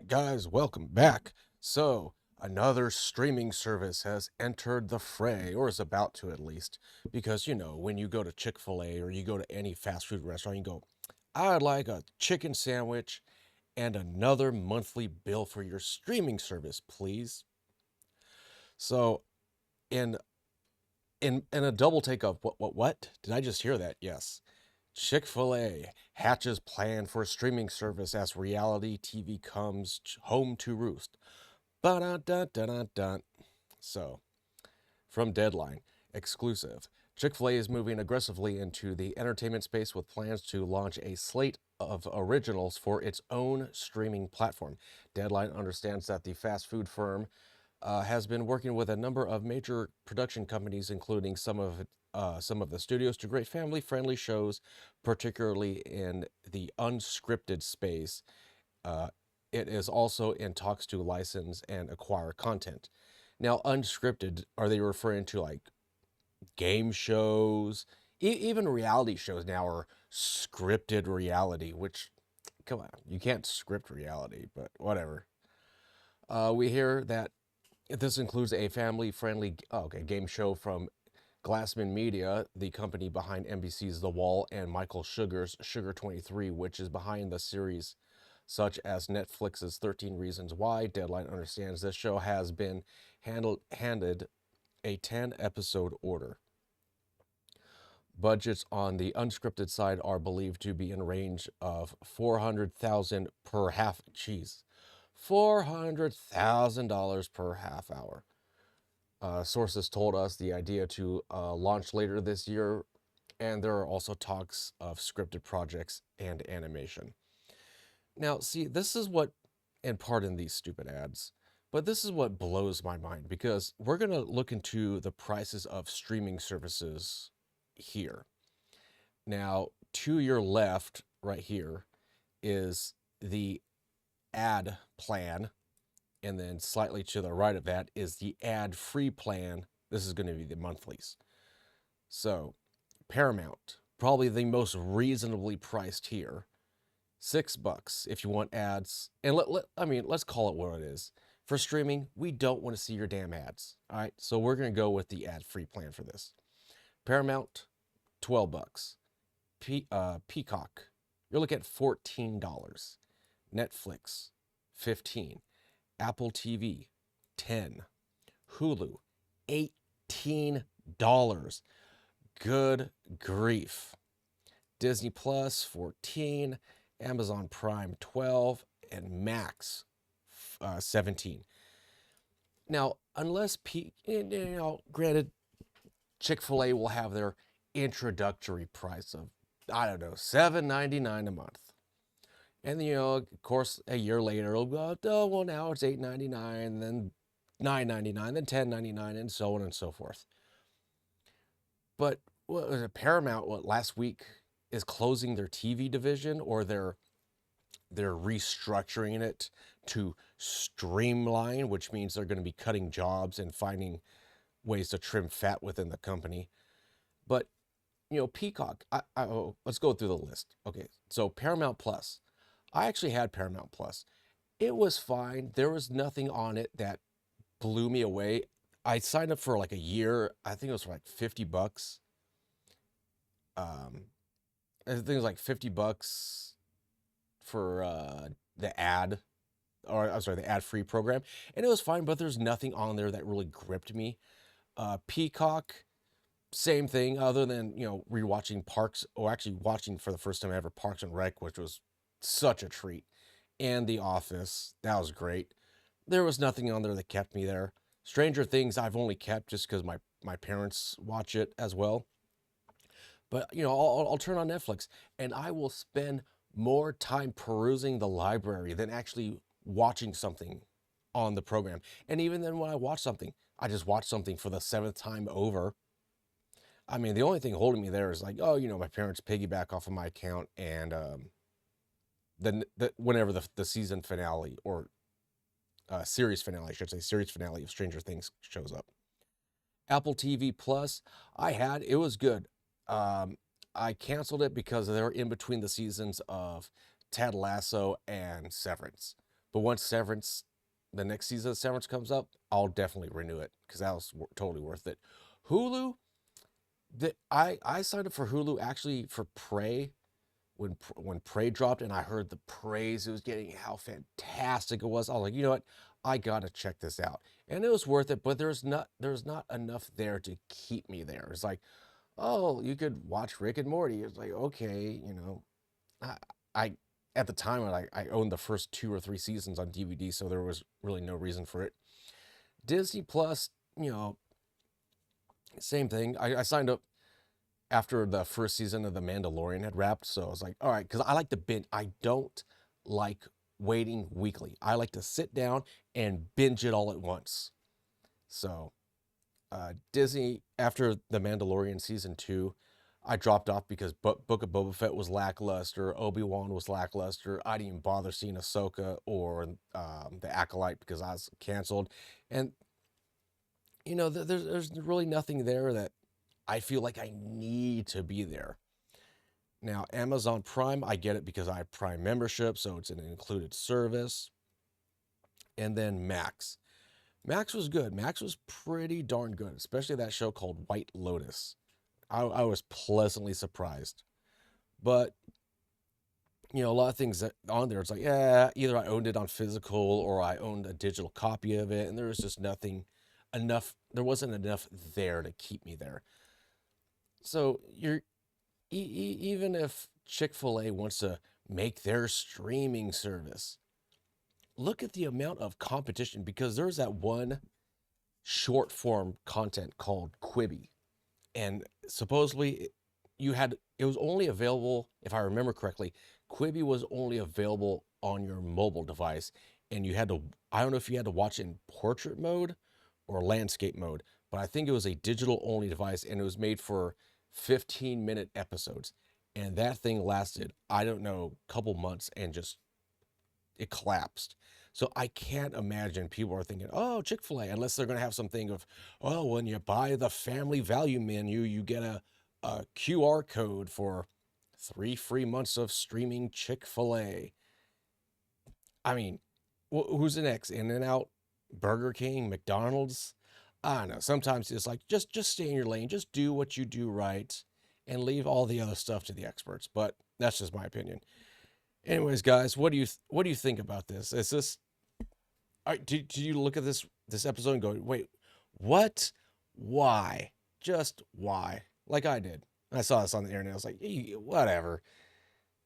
right, guys, welcome back. So, another streaming service has entered the fray, or is about to at least, because when you go to Chick-fil-A or you go to any fast food restaurant, you go, I'd like a chicken sandwich and another monthly bill for your streaming service, please. So, in in a double take of what? Did I just hear that? Yes. Chick-fil-A hatches plan for streaming service as reality TV comes home to roost. Ba-dun-dun-dun-dun-dun. So, from Deadline, exclusive. Chick-fil-A is moving aggressively into the entertainment space with plans to launch a slate of originals for its own streaming platform. Deadline understands that the fast food firm has been working with a number of major production companies, including some of the studios, to create family-friendly shows, particularly in the unscripted space. Uh, it is also in talks to license and acquire content. Now, unscripted, are they referring to like game shows? Even reality shows now are scripted reality, which, come on, you can't script reality, but whatever. We hear that this includes a family-friendly game show from Glassman Media, the company behind NBC's The Wall, and Michael Sugar's Sugar 23, which is behind the series such as Netflix's 13 Reasons Why. Deadline understands this show has been handed a 10-episode order. Budgets on the unscripted side are believed to be in range of 400,000 per half. Jeez, $400,000 per half hour. Sources told us the idea to launch later this year, and there are also talks of scripted projects and animation. Now, see, this is what, and pardon these stupid ads, but this is what blows my mind because we're going to look into the prices of streaming services here. Now, to your left, right here, is the ad plan, and then slightly to the right of that is the ad-free plan. This is going to be the monthlies. So, Paramount, probably the most reasonably priced here. $6 if you want ads. And let's call it what it is. For streaming, we don't want to see your damn ads. All right, so we're going to go with the ad-free plan for this. Paramount, $12. Peacock, you're looking at $14. Netflix, $15. Apple TV, $10. Hulu, $18. Good grief. Disney Plus, $14. Amazon Prime, $12. And Max, $17. Now, unless granted, Chick-fil-A will have their introductory price of, I don't know, $7.99 a month. And of course, a year later, it'll go, oh, well, now it's $8.99, then $9.99, then $10.99, and so on and so forth. But what was it? Paramount, last week is closing their TV division, or they're restructuring it to streamline, which means they're going to be cutting jobs and finding ways to trim fat within the company. But Peacock. Let's go through the list. Okay, so Paramount Plus. I actually had Paramount Plus. It was fine. There was nothing on it that blew me away. I signed up for like a year. I think it was for like $50. I think it was like $50 for the ad, or I'm sorry, the ad-free program, and it was fine. But there's nothing on there that really gripped me. Peacock, same thing, other than rewatching Parks, or actually watching for the first time ever Parks and Rec, which was such a treat, and The Office, that was great. There was nothing on there that kept me there. Stranger Things I've only kept just because my parents watch it as well. But I'll turn on Netflix and I will spend more time perusing the library than actually watching something on the program. And even then, when I watch something, I just watch something for the seventh time over. I mean, the only thing holding me there is like, oh, my parents piggyback off of my account, and then whenever the season finale, or series finale, I should say, series finale of Stranger Things shows up. Apple TV Plus, it was good. I canceled it because they were in between the seasons of Ted Lasso and Severance. But once Severance, the next season of Severance comes up, I'll definitely renew it because that was totally worth it. Hulu, I signed up for Hulu actually for Prey when Prey dropped, and I heard the praise it was getting, how fantastic it was. I was like, you know what, I gotta check this out, and it was worth it. But there's not enough there to keep me there. It's like, oh, you could watch Rick and Morty. It's like, okay, I, I at the time I owned the first 2 or 3 seasons on DVD, so there was really no reason for it. Disney Plus, same thing. I signed up after the first season of The Mandalorian had wrapped, so I was like, all right, because I like to binge. I don't like waiting weekly. I like to sit down and binge it all at once. So Disney, after The Mandalorian season 2, I dropped off because Book of Boba Fett was lackluster, Obi-Wan was lackluster. I didn't even bother seeing Ahsoka or the Acolyte because I was canceled, and there's really nothing there that I feel like I need to be there. Now, Amazon Prime, I get it because I have Prime membership, so it's an included service. And then Max. Max was good. Max was pretty darn good, especially that show called White Lotus. I was pleasantly surprised. But, a lot of things on there, it's like, yeah, either I owned it on physical or I owned a digital copy of it, and there was just nothing enough, there wasn't enough there to keep me there. So even if Chick-fil-A wants to make their streaming service, look at the amount of competition, because there's that one short form content called Quibi. And supposedly it was only available, if I remember correctly, Quibi was only available on your mobile device. And I don't know if you had to watch it in portrait mode or landscape mode, but I think it was a digital only device, and it was made for 15-minute episodes. And that thing lasted, I don't know, a couple months, and just it collapsed. So I can't imagine people are thinking, oh, Chick-fil-A, unless they're going to have something of, oh, when you buy the family value menu, you get a QR code for 3 free months of streaming Chick-fil-A. I mean, who's the next? In-N-Out, Burger King, McDonald's? I don't know. Sometimes it's like, just stay in your lane. Just do what you do right and leave all the other stuff to the experts. But that's just my opinion. Anyways, guys, what do you think about this? Is this do you look at this episode and go, wait, what? Why? Just why? Like I did. I saw this on the internet. I was like, whatever.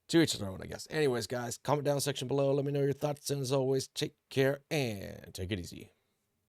To each their own, I guess. Anyways, guys, comment down section below. Let me know your thoughts. And as always, take care and take it easy.